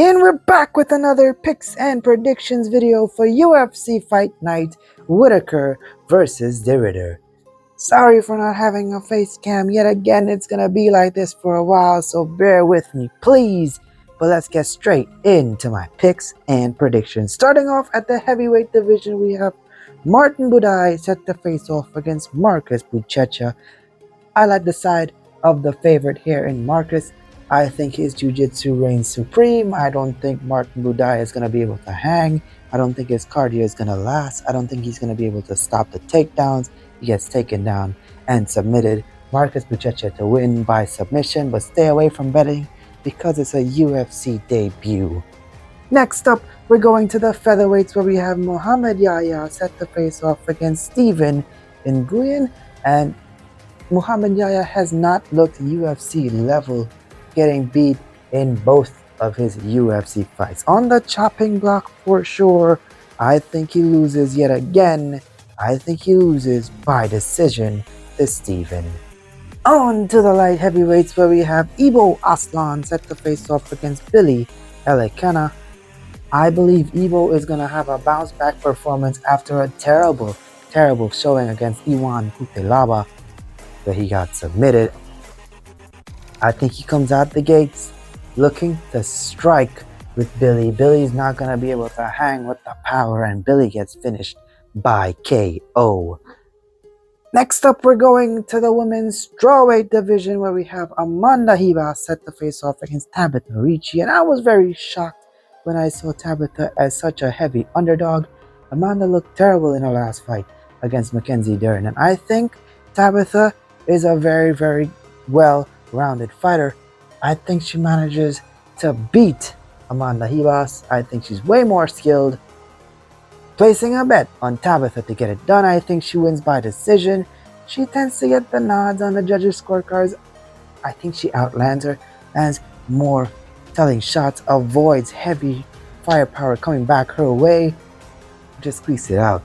And we're back with another picks and predictions video for UFC Fight Night, Whittaker versus de Ridder. Sorry for not having a face cam yet again, it's gonna be like this for a while, so bear with me please. But let's get straight into my picks and predictions. Starting off at the heavyweight division, we have Martin Buday set to face off against Marcus Buchecha. I like the side of the favorite here in Marcus. I think his jiu-jitsu reigns supreme. I don't think Martin Buday is going to be able to hang. I don't think his cardio is going to last. I don't think he's going to be able to stop the takedowns. He gets taken down and submitted. Marcus Buchecha to win by submission, but stay away from betting because it's a UFC debut. Next up, we're going to the featherweights where we have Mohammad Yahya set to face off against Stephen Nguyen, and Muhammad Yahya has not looked UFC level, getting beat in both of his UFC fights. On the chopping block for sure, I think he loses yet again. I think he loses by decision to Stephen. On to the light heavyweights where we have Aslan set to face off against Billy Elekana. I believe Ibo is going to have a bounce back performance after a terrible showing against Iwan Kutelaba, where he got submitted. I think he comes out the gates looking to strike with Billy. Billy's not going to be able to hang with the power, and Billy gets finished by KO. Next up, we're going to the women's strawweight division where we have Amanda Ribas set to face off against Tabatha Ricci, and I was very shocked when I saw Tabatha as such a heavy underdog. Amanda looked terrible in her last fight against Mackenzie Dern, and I think Tabatha is a very well-rounded fighter. I think she manages to beat Amanda Ribas. I think she's way more skilled. Placing a bet on Tabatha to get it done, I think she wins by decision. She tends to get the nods on the judges' scorecards. I think she outlands her, lands more telling shots, avoids heavy firepower coming back her way. Just squeeze it out.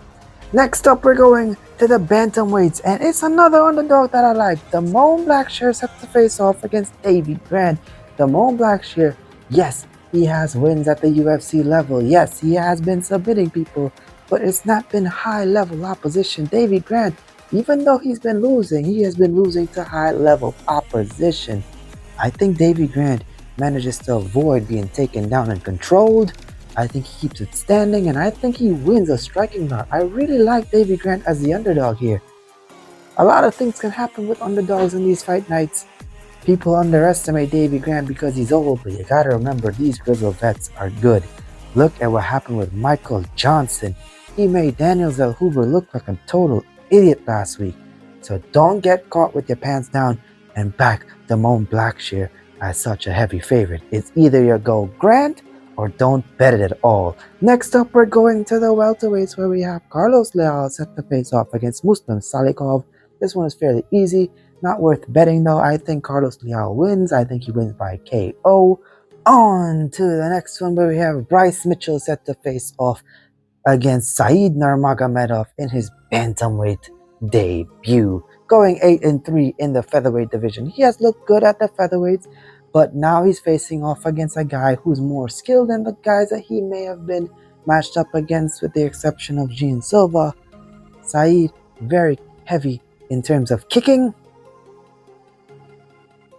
Next up, we're going to the bantamweights, and it's another underdog that I like. The Blackshear set to face off against Davey Grant. The Blackshear, yes, he has wins at the UFC level. Yes, he has been submitting people, but it's not been high-level opposition. Davey Grant, even though he's been losing, he has been losing to high-level opposition. I think Davey Grant manages to avoid being taken down and controlled. I think he keeps it standing, and I think he wins a striking bout. I really like Davey Grant as the underdog here. A lot of things can happen with underdogs in these fight nights. People underestimate Davey Grant because he's old, but you gotta remember these grizzled vets are good. Look at what happened with Michael Johnson. He made Daniel Zellhuber look like a total idiot last week. So don't get caught with your pants down and back the Blackshear as such a heavy favorite. It's either you go Grant or don't bet it at all. Next up, we're going to the welterweights where we have Carlos Leal set to face off against Muslim Salikhov. This one is fairly easy, not worth betting though. I think Carlos Leal wins. I think he wins by KO. On to the next one where we have Bryce Mitchell set to face off against Said Nurmagomedov in his bantamweight debut. Going 8-3 in the featherweight division. He has looked good at the featherweights, but now he's facing off against a guy who's more skilled than the guys that he may have been matched up against, with the exception of Jean Silva. Said, very heavy in terms of kicking,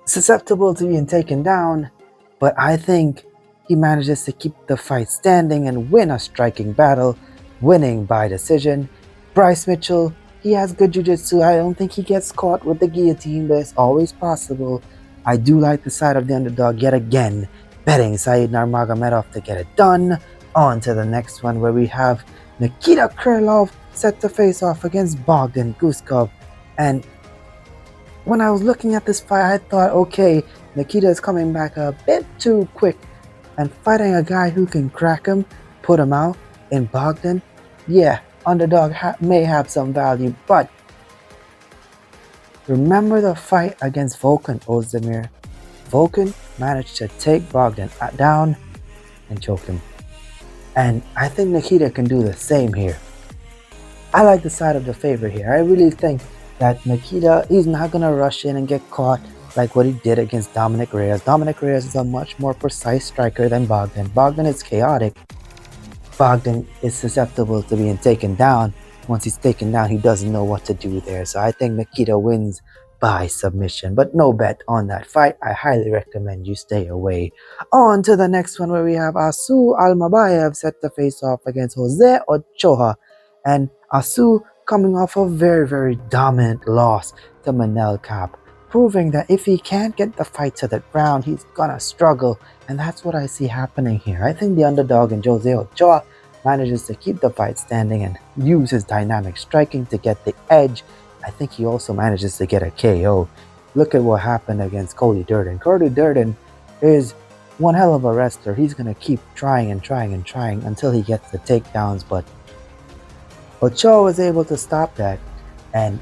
susceptible to being taken down, but I think he manages to keep the fight standing and win a striking battle, winning by decision. Bryce Mitchell, he has good jiu-jitsu. I don't think he gets caught with the guillotine, but it's always possible. I do like the side of the underdog yet again, betting Said Nurmagomedov to get it done. On to the next one where we have Nikita Krylov set to face off against Bogdan Guskov. And when I was looking at this fight, I thought, okay, Nikita is coming back a bit too quick and fighting a guy who can crack him, put him out in Bogdan. Yeah, underdog may have some value, but remember the fight against Volkan Ozdemir. Volkan managed to take Bogdan down and choke him. And I think Nikita can do the same here. I like the side of the favorite here. I really think that Nikita, he's not going to rush in and get caught like what he did against Dominic Reyes. Dominic Reyes is a much more precise striker than Bogdan. Bogdan is chaotic. Bogdan is susceptible to being taken down. Once he's taken down, he doesn't know what to do there. So I think Nikita wins by submission, but no bet on that fight. I highly recommend you stay away. On to the next one, where we have Almabayev set to face off against Jose Ochoa. And Asu coming off a very, very dominant loss to Manel Cap, proving that if he can't get the fight to the ground, he's gonna struggle. And that's what I see happening here. I think the underdog in Jose Ochoa manages to keep the fight standing and use his dynamic striking to get the edge. I think he also manages to get a KO. Look at what happened against Cody Durden. Cody Durden is one hell of a wrestler. He's going to keep trying and trying and trying until he gets the takedowns, but Ochoa was able to stop that, and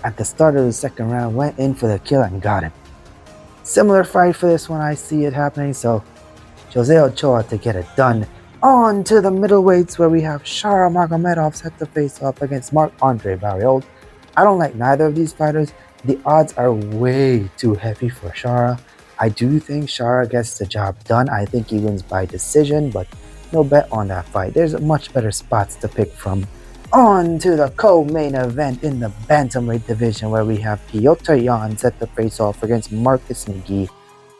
at the start of the second round went in for the kill and got him. Similar fight for this one, I see it happening, so Jose Ochoa to get it done. On to the middleweights, where we have Shara Magomedov set to face off against Marc-Andre Barriault. I don't like neither of these fighters. The odds are way too heavy for Shara. I do think Shara gets the job done. I think he wins by decision, but no bet on that fight. There's much better spots to pick from. On to the co-main event in the bantamweight division, where we have Petr Yan set to face off against Marcus McGhee.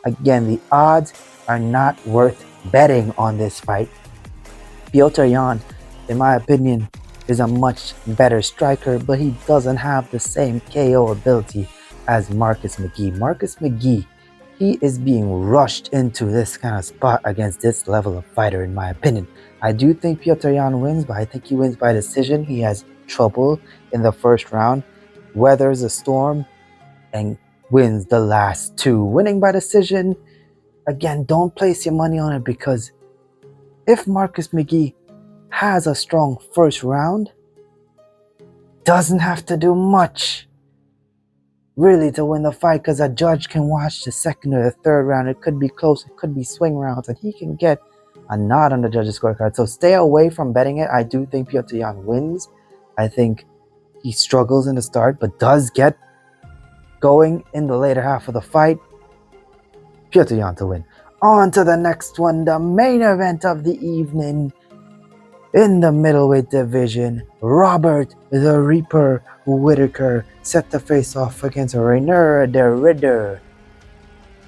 Again, the odds are not worth betting on this fight. Petr Yan, in my opinion, is a much better striker, but he doesn't have the same KO ability as Marcus McGhee. Marcus McGhee, he is being rushed into this kind of spot against this level of fighter, in my opinion. I do think Petr Yan wins, but I think he wins by decision. He has trouble in the first round, weathers a storm, and wins the last two. Winning by decision, again, don't place your money on it, because if Marcus McGhee has a strong first round, doesn't have to do much really to win the fight, because a judge can watch the second or the third round. It could be close, it could be swing rounds, and he can get a nod on the judge's scorecard. So stay away from betting it. I do think Petr Yan wins. I think he struggles in the start, but does get going in the later half of the fight. Petr Yan to win. On to the next one, the main event of the evening. In the middleweight division, Robert the Reaper Whittaker set to face off against Reinier de Ridder.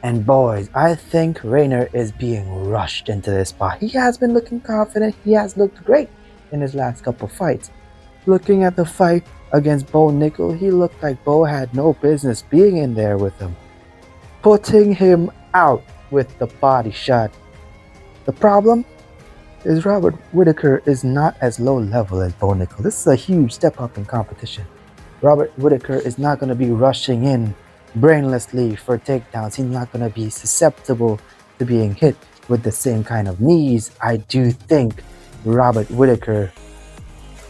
And boys, I think Reinier is being rushed into this spot. He has been looking confident. He has looked great in his last couple fights. Looking at the fight against Bo Nickel, he looked like Bo had no business being in there with him, putting him out with the body shot. The problem is Robert Whittaker is not as low level as Bo Nickel. This is a huge step up in competition. Robert Whittaker is not going to be rushing in brainlessly for takedowns. He's not going to be susceptible to being hit with the same kind of knees. I do think Robert Whittaker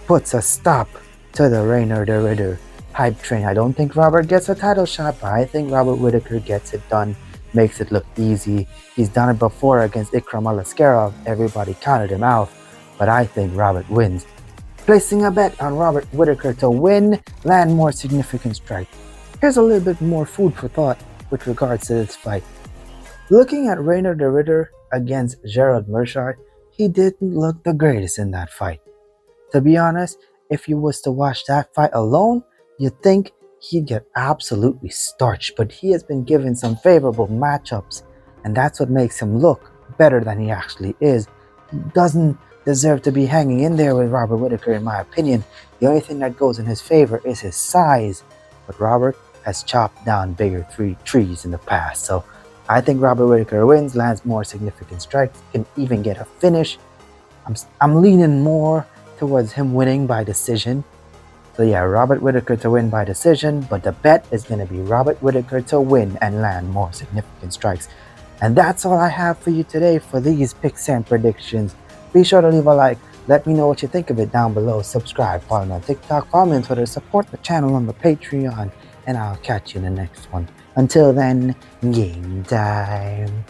puts a stop to the Reinier de Ridder hype train. I don't think Robert gets a title shot, but I think Robert Whittaker gets it done, makes it look easy. He's done it before against Ikram Alaskarov. Everybody counted him out, but I think Robert wins. Placing a bet on Robert Whittaker to win, land more significant strike. Here's a little bit more food for thought with regards to this fight. Looking at Reinier de Ridder against Gerald Meerschaert, he didn't look the greatest in that fight. To be honest, if you was to watch that fight alone, you'd think he'd get absolutely starched, but he has been given some favorable matchups, and that's what makes him look better than he actually is. He doesn't deserve to be hanging in there with Robert Whittaker, in my opinion. The only thing that goes in his favor is his size, but Robert has chopped down bigger trees in the past. So I think Robert Whittaker wins, lands more significant strikes, can even get a finish. I'm leaning more towards him winning by decision. So yeah, Robert Whittaker to win by decision, but the bet is going to be Robert Whittaker to win and land more significant strikes. And that's all I have for you today for these picks and predictions. Be sure to leave a like. Let me know what you think of it down below. Subscribe, follow me on TikTok, follow me on Twitter, support the channel on the Patreon, and I'll catch you in the next one. Until then, game time.